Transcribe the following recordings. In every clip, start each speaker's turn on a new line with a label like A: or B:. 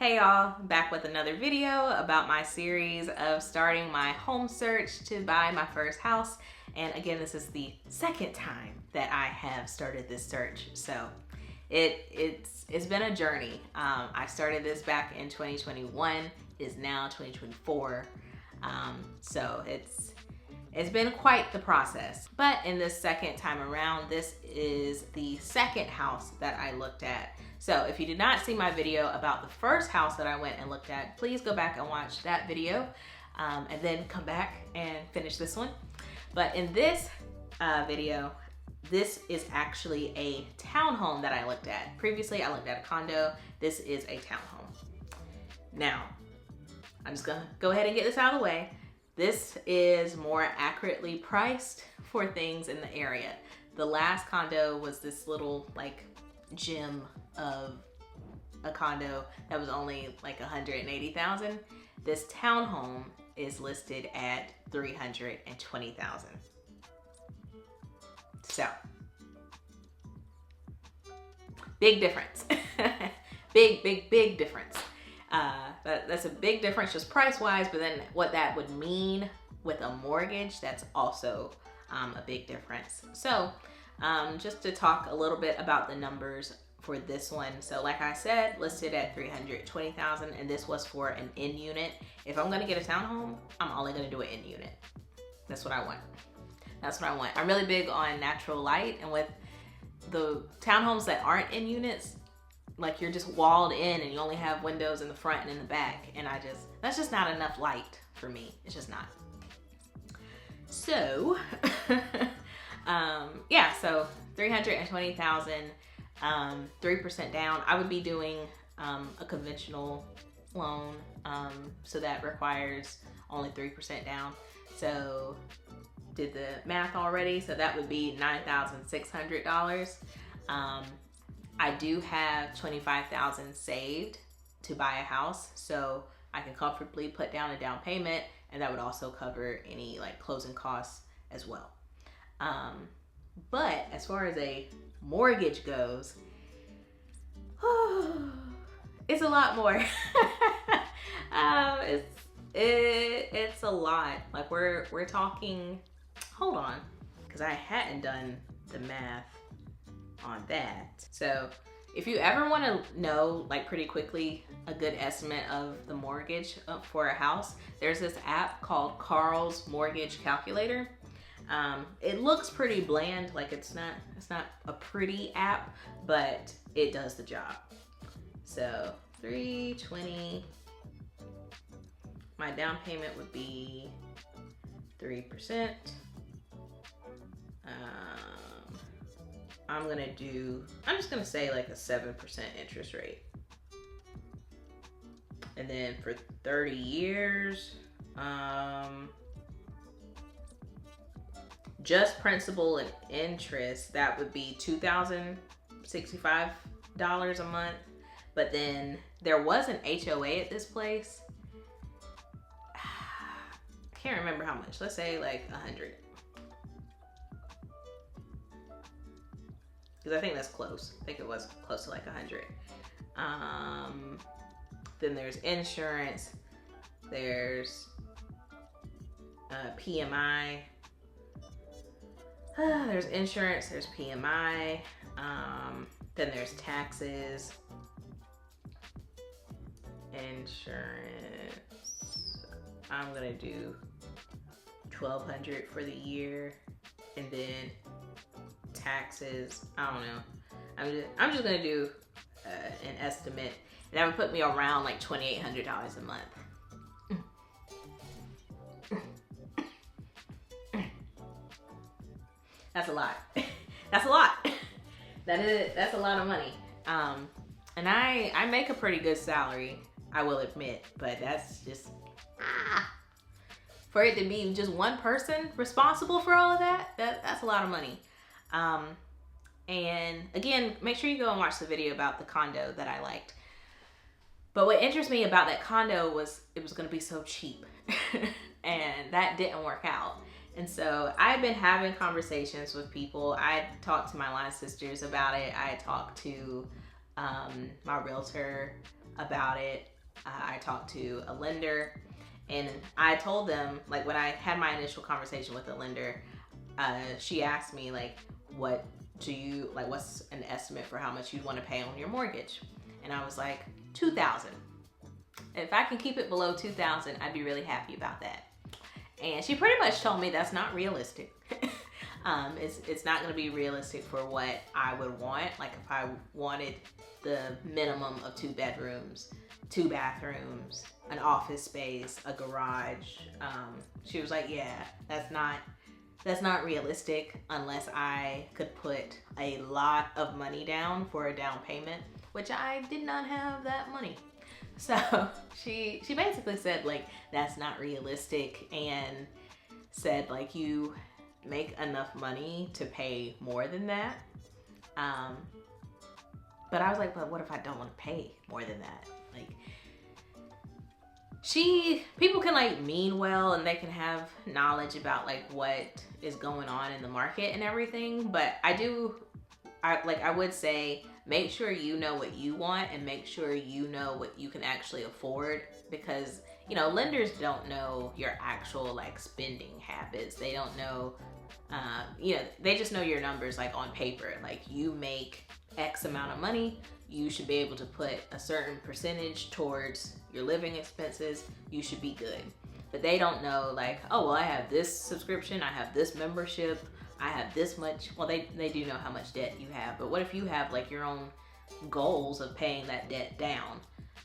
A: Hey y'all, back with another video about my series of starting my home search to buy my first house. And again, this is the second time that I have started this search. So it's been a journey. I started this back in 2021, is now 2024. So it's been quite the process. But in this second time around, this is the second house that I looked at. So if you did not see my video about the first house that I went and looked at, please go back and watch that video and then come back and finish this one. But in this video, this is actually a townhome that I looked at. Previously, I looked at a condo. This is a townhome. Now, I'm just gonna go ahead and get this out of the way. This is more accurately priced for things in the area. The last condo was this little like gem of a condo that was only like $180,000. This townhome is listed at $320,000. So, big difference. big difference. That's a big difference just price-wise, but then what that would mean with a mortgage, that's also a big difference. So, just to talk a little bit about the numbers for this one. So like I said, listed at $320,000, and this was for an in unit. If I'm gonna get a townhome, I'm only gonna do an in unit. That's what I want. That's what I want. I'm really big on natural light, and with the townhomes that aren't in units, like you're just walled in and you only have windows in the front and in the back, and that's just not enough light for me. It's just not. So, yeah, so $320,000, 3% down. I would be doing a conventional loan, so that requires only 3% down. So did the math already, so that would be $9,600. I do have $25,000 saved to buy a house, so I can comfortably put down a down payment, and that would also cover any like closing costs as well. But as far as a mortgage goes, it's a lot more. It's a lot. Like we're talking. Hold on, because I hadn't done the math on that. So if you ever want to know, like pretty quickly, a good estimate of the mortgage for a house, there's this app called Carl's Mortgage Calculator. It looks pretty bland, like it's not a pretty app, but it does the job. So 320, my down payment would be 3%. I'm just gonna say like a 7% interest rate. And then for 30 years, just principal and interest, that would be $2,065 a month. But then there was an HOA at this place. I can't remember how much. Let's say like 100. Because I think that's close. I think it was close to like 100. Then there's insurance. There's PMI. There's insurance, there's PMI, then there's taxes, insurance. I'm gonna do $1,200 for the year, and then taxes. I don't know. I'm just gonna do an estimate, and that would put me around like $2,800 a month. That's a lot. That's a lot. That's a lot of money. And I make a pretty good salary, I will admit, but that's just for it to be just one person responsible for all of that's a lot of money. And again, make sure you go and watch the video about the condo that I liked. But what interests me about that condo was it was gonna be so cheap. And that didn't work out. And so I've been having conversations with people. I talked to my line sisters about it. I talked to my realtor about it. I talked to a lender, and I told them, like, when I had my initial conversation with the lender, she asked me, like, what's an estimate for how much you'd want to pay on your mortgage? And I was like, $2,000. If I can keep it below $2,000, I'd be really happy about that. And she pretty much told me that's not realistic. It's not going to be realistic for what I would want. Like, if I wanted the minimum of 2 bedrooms, 2 bathrooms, an office space, a garage, she was like, yeah, that's not realistic unless I could put a lot of money down for a down payment, which I did not have that money. So she basically said, like, that's not realistic, and said, like, you make enough money to pay more than that. But I was like, but what if I don't want to pay more than that? Like, people can, like, mean well, and they can have knowledge about, like, what is going on in the market and everything. But I would say, make sure you know what you want, and make sure you know what you can actually afford, because, you know, lenders don't know your actual, like, spending habits. They don't know, you know, they just know your numbers, like, on paper. Like, you make X amount of money, you should be able to put a certain percentage towards your living expenses, you should be good. But they don't know, like, oh, well, I have this subscription, I have this membership, I have this much. Well, they do know how much debt you have, but what if you have, like, your own goals of paying that debt down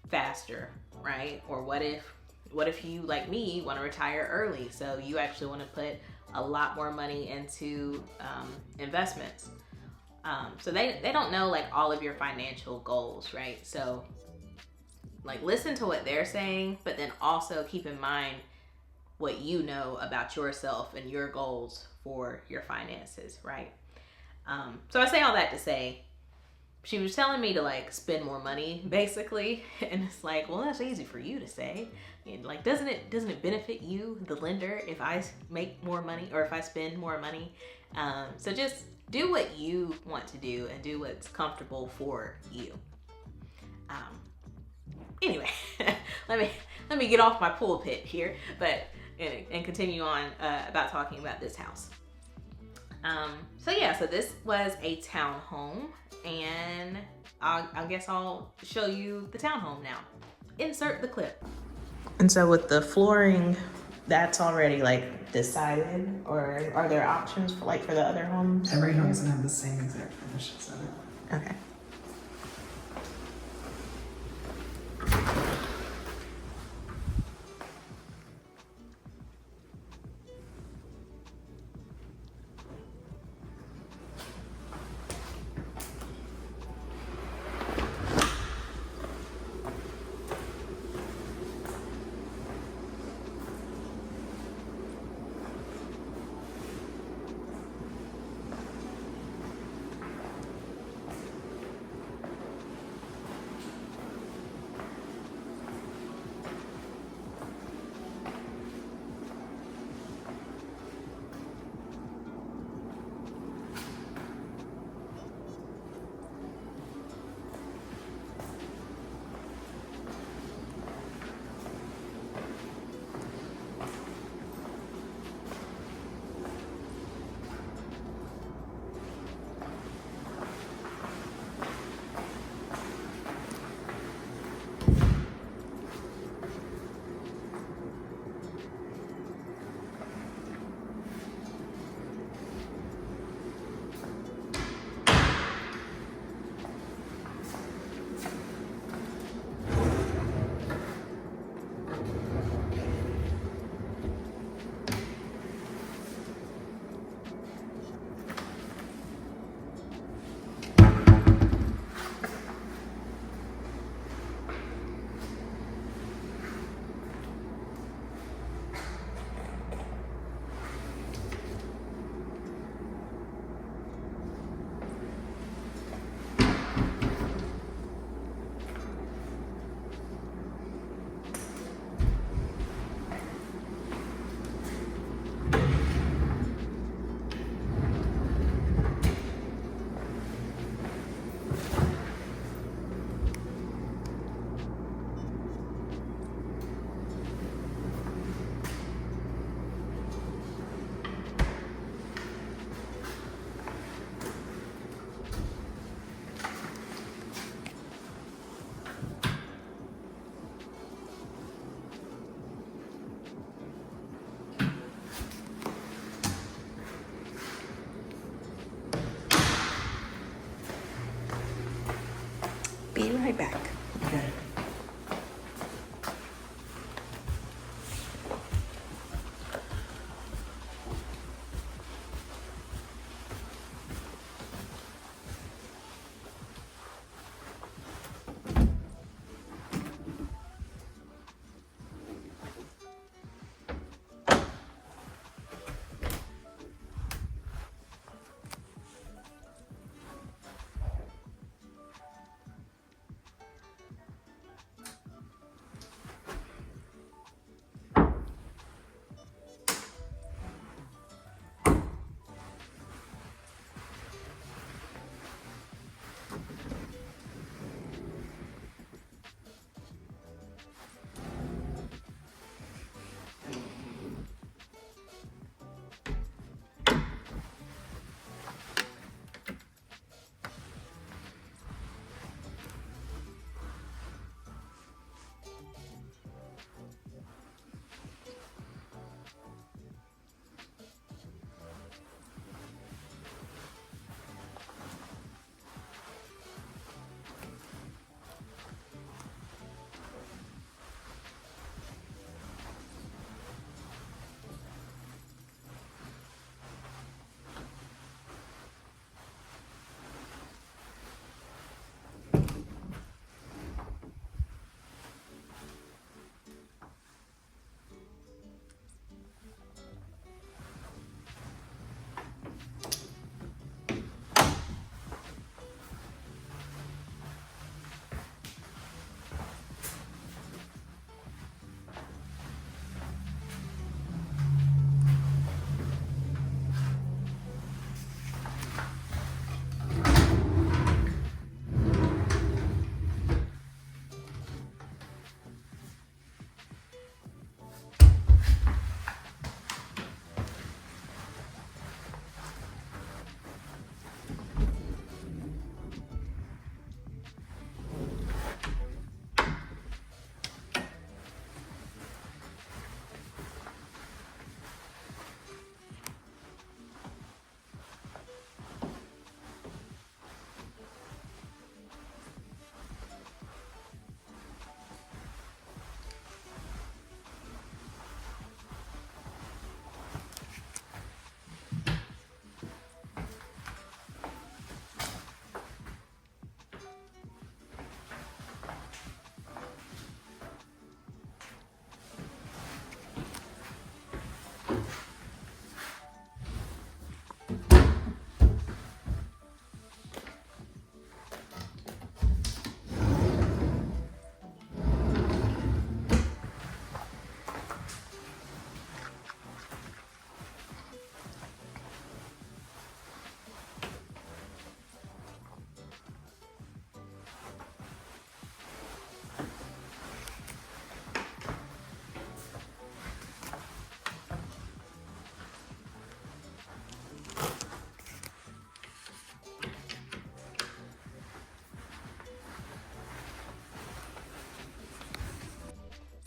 A: faster, right? Or what if you, like me, want to retire early, so you actually want to put a lot more money into investments. So they don't know, like, all of your financial goals, right? So, like, listen to what they're saying, but then also keep in mind what you know about yourself and your goals for your finances, right? So I say all that to say, she was telling me to, like, spend more money, basically. And it's like, well, that's easy for you to say. And, like, doesn't it benefit you, the lender, if I make more money or if I spend more money? So just do what you want to do and do what's comfortable for you. Anyway, let me get off my pulpit here, but and continue on about talking about this house. So yeah, so this was a townhome, and I guess I'll show you the townhome now. Insert the clip. And so with the flooring, that's already, like, decided, or are there options for, like, for the other homes?
B: Every home's gonna have the same exact finishes of it.
A: Okay.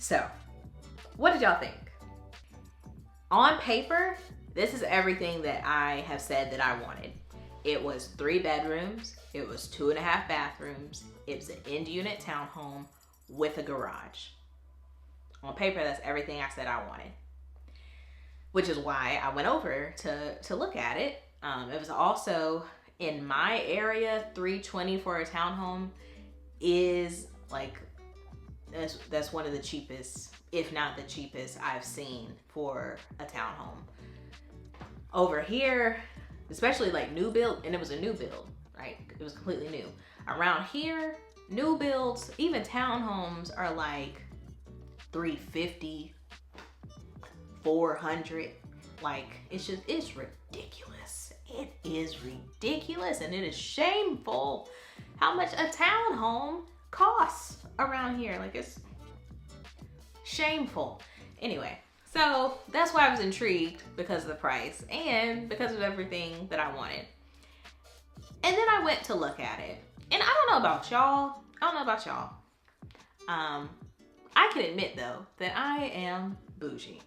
A: So, what did y'all think? On paper, this is everything that I have said that I wanted. It was 3 bedrooms, it was 2.5 bathrooms, it was an end unit townhome with a garage. On paper, that's everything I said I wanted. Which is why I went over to look at it. It was also in my area. $320 for a townhome is like, that's one of the cheapest, if not the cheapest, I've seen for a townhome. Over here, especially like new build, and it was a new build, right? It was completely new. Around here, new builds, even townhomes are like $350, $400. Like, it's ridiculous. It is ridiculous, and it is shameful how much a townhome costs around here. Like, it's shameful. Anyway, so that's why I was intrigued, because of the price and because of everything that I wanted. And then I went to look at it, and I don't know about y'all. I can admit though that I am bougie.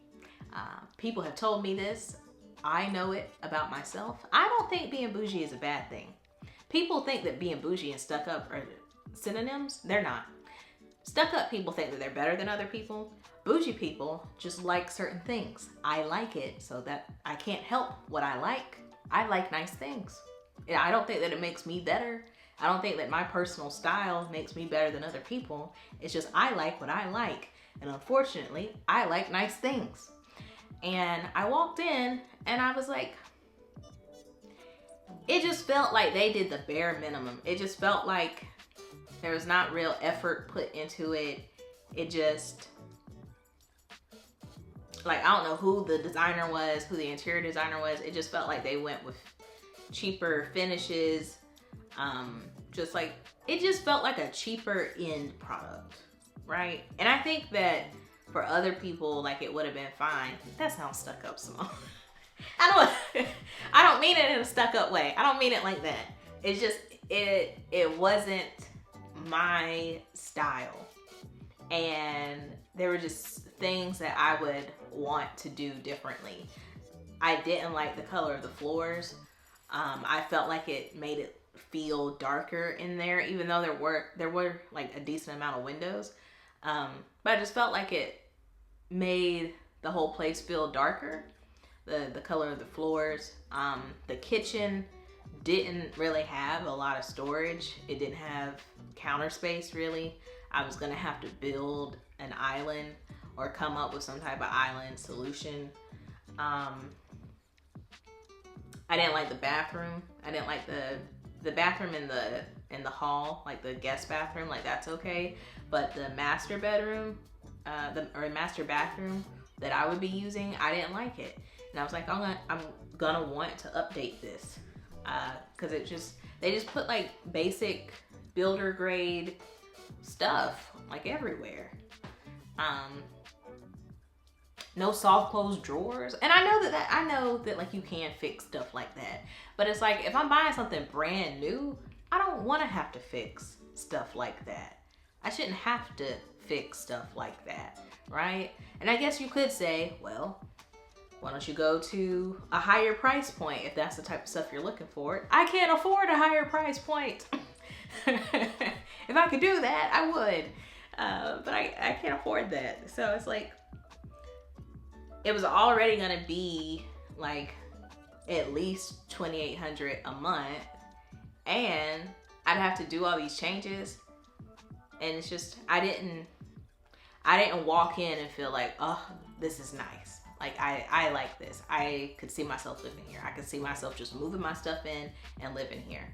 A: People have told me this. I know it about myself. I don't think being bougie is a bad thing. People think that being bougie and stuck up are synonyms. They're not. Stuck up people think that they're better than other people. Bougie people just like certain things. I like it, so that I can't help what I like. I like nice things. And I don't think that it makes me better. I don't think that my personal style makes me better than other people. It's just I like what I like. And unfortunately, I like nice things. And I walked in and I was like, it just felt like they did the bare minimum. It just felt like there was not real effort put into it. It just, like, I don't know who the designer was, who the interior designer was. It just felt like they went with cheaper finishes. Just like, it just felt like a cheaper end product, right? And I think that for other people, like, it would have been fine. That sounds stuck up, Simone. I don't mean it in a stuck up way. I don't mean it like that. It's just, it wasn't my style. And there were just things that I would want to do differently. I didn't like the color of the floors. I felt like it made it feel darker in there, even though there were like a decent amount of windows. But I just felt like it made the whole place feel darker. The color of the floors. The kitchen didn't really have a lot of storage. It didn't have counter space really. I was gonna have to build an island or come up with some type of island solution. I didn't like the bathroom. I didn't like the bathroom in the hall, like the guest bathroom, like that's okay. But the master bedroom, or master bathroom that I would be using, I didn't like it. And I was like, I'm gonna want to update this. Cause they just put like basic builder grade stuff like everywhere. No soft close drawers. And I know that like you can fix stuff like that. But it's like, if I'm buying something brand new, I don't want to have to fix stuff like that. I shouldn't have to fix stuff like that, right? And I guess you could say, well, why don't you go to a higher price point if that's the type of stuff you're looking for? I can't afford a higher price point. If I could do that, I would. But I can't afford that. So it's like, it was already gonna be like at least $2,800 a month, and I'd have to do all these changes. And it's just, I didn't walk in and feel like, oh, this is nice. Like, I like this. I could see myself living here. I could see myself just moving my stuff in and living here.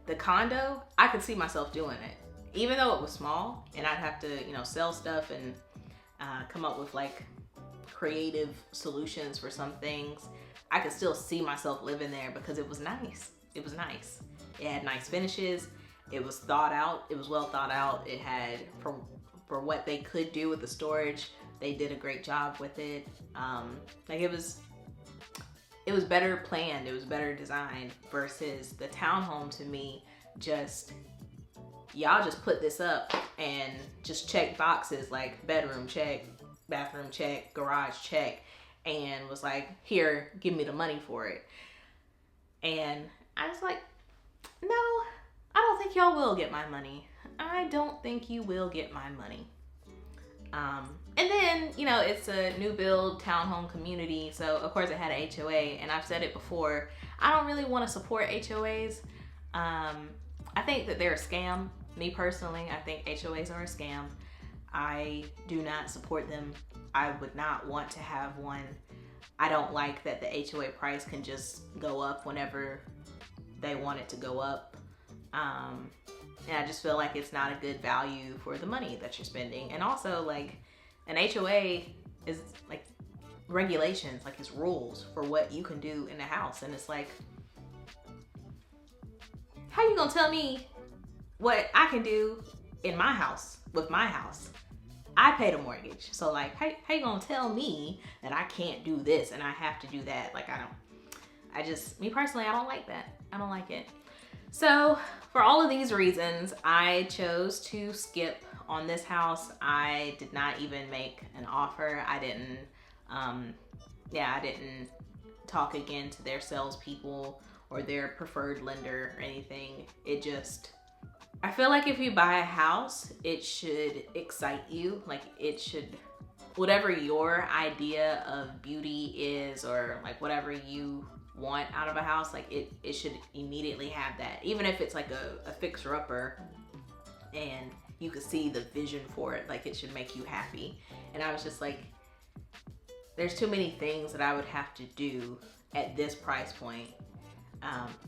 A: The condo, I could see myself doing it. Even though it was small and I'd have to, sell stuff and come up with like creative solutions for some things, I could still see myself living there because it was nice. It was nice. It had nice finishes. It was thought out. It was well thought out. It had, for what they could do with the storage, they did a great job with it. Like it was better planned. It was better designed versus the townhome. To me, just y'all just put this up and just check boxes like bedroom check, bathroom check, garage check, and was like, here, give me the money for it. And I was like, no, I don't think y'all will get my money. I don't think you will get my money. And then, you know, it's a new build townhome community. So of course it had an HOA, and I've said it before, I don't really want to support HOAs. I think that they're a scam. Me personally, I think HOAs are a scam. I do not support them. I would not want to have one. I don't like that the HOA price can just go up whenever they want it to go up. And I just feel like it's not a good value for the money that you're spending. And also, like, an HOA is like regulations, like it's rules for what you can do in the house. And it's like, how you gonna tell me what I can do in my house with my house? I paid a mortgage. So like, how you gonna tell me that I can't do this and I have to do that? Like, me personally, I don't like that. I don't like it. So for all of these reasons, I chose to skip on this house. I did not even make an offer. I didn't talk again to their salespeople or their preferred lender or anything. I feel like if you buy a house, it should excite you. Like, it should, whatever your idea of beauty is, or like whatever you want out of a house, like it should immediately have that. Even if it's like a fixer-upper and you could see the vision for it, like it should make you happy. And I was just like, there's too many things that I would have to do at this price point.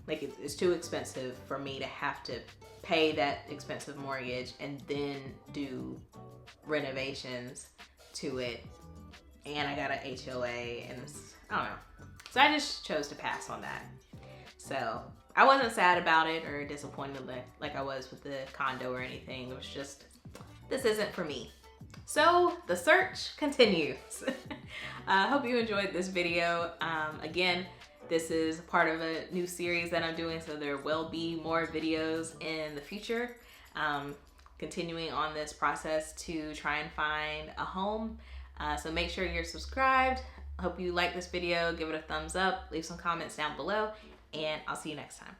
A: Like it's too expensive for me to have to pay that expensive mortgage and then do renovations to it. And I got an HOA, and I don't know. So I just chose to pass on that. So I wasn't sad about it or disappointed like I was with the condo or anything. It was just, this isn't for me. So the search continues. I hope you enjoyed this video. Again, this is part of a new series that I'm doing, so there will be more videos in the future. Continuing on this process to try and find a home. So make sure you're subscribed. Hope you like this video. Give it a thumbs up. Leave some comments down below, and I'll see you next time.